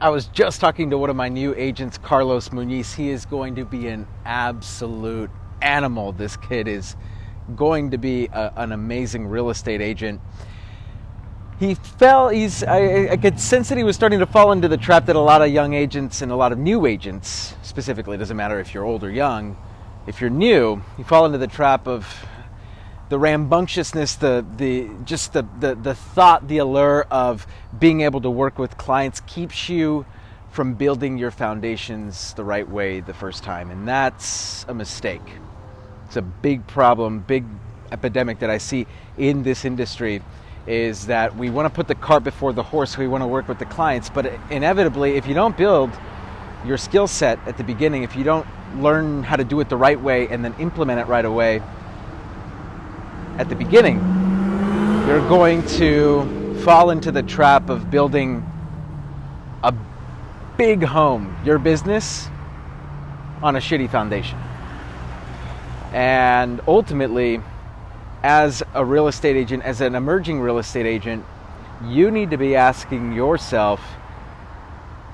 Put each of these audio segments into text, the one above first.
I was just talking to one of my new agents, Carlos Muniz. He is going to be an absolute animal. This kid is going to be an amazing real estate agent. I could sense that he was starting to fall into the trap that a lot of young agents and a lot of new agents, specifically, it doesn't matter if you're old or young, if you're new, you fall into the trap of the rambunctiousness, the thought, the allure of being able to work with clients keeps you from building your foundations the right way the first time. And that's a mistake. It's a big problem, big epidemic that I see in this industry, is that we want to put the cart before the horse. We want to work with the clients, but inevitably, if you don't build your skill set at the beginning, if you don't learn how to do it the right way and then implement it right away at the beginning, you're going to fall into the trap of building a big home, your business, on a shitty foundation. And ultimately, as a real estate agent, as an emerging real estate agent, you need to be asking yourself,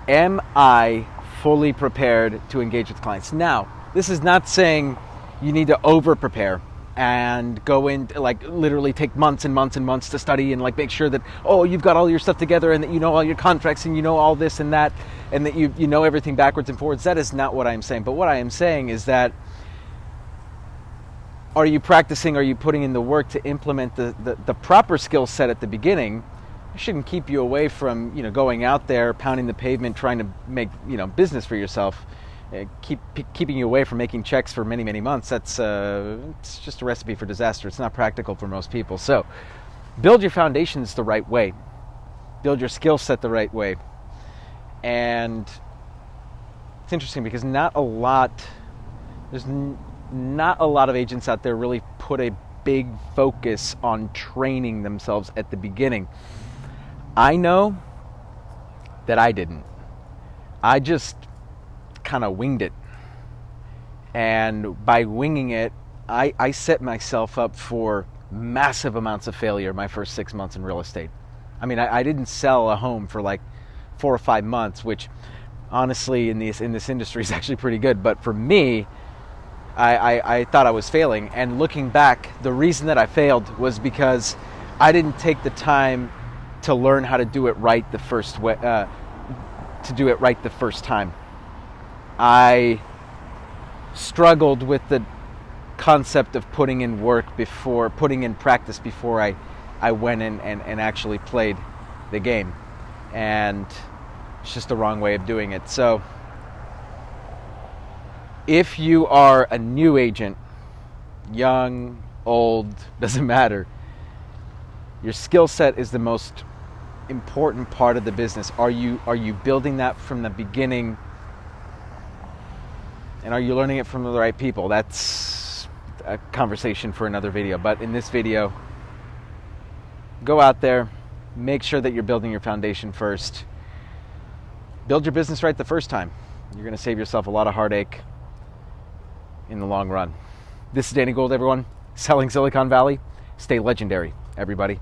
am I fully prepared to engage with clients? Now, this is not saying you need to over-prepare and go in, like literally take months and months and months to study and like make sure that, oh, you've got all your stuff together and that you know all your contracts and you know all this and that and that you know everything backwards and forwards. That is not what I'm saying. But what I am saying is that, are you practicing, are you putting in the work to implement the proper skill set at the beginning? It shouldn't keep you away from, going out there, pounding the pavement, trying to make, business for yourself. Keeping you away from making checks for many, many months. That's it's just a recipe for disaster. It's not practical for most people. So build your foundations the right way. Build your skill set the right way. And it's interesting because there's not a lot of agents out there really put a big focus on training themselves at the beginning. I know that I didn't. I just kind of winged it. And by winging it, I set myself up for massive amounts of failure my first 6 months in real estate. I mean, I didn't sell a home for like 4 or 5 months, which honestly in this industry is actually pretty good. But for me, I thought I was failing. And looking back, the reason that I failed was because I didn't take the time to learn how to do it right the first way, the first time. I struggled with the concept of putting in practice before I went in and actually played the game. And it's just the wrong way of doing it. So if you are a new agent, young, old, doesn't matter, your skill set is the most important part of the business. Are you building that from the beginning? And are you learning it from the right people? That's a conversation for another video. But in this video, go out there, make sure that you're building your foundation first. Build your business right the first time. You're going to save yourself a lot of heartache in the long run. This is Danny Gould, everyone. Selling Silicon Valley. Stay legendary, everybody.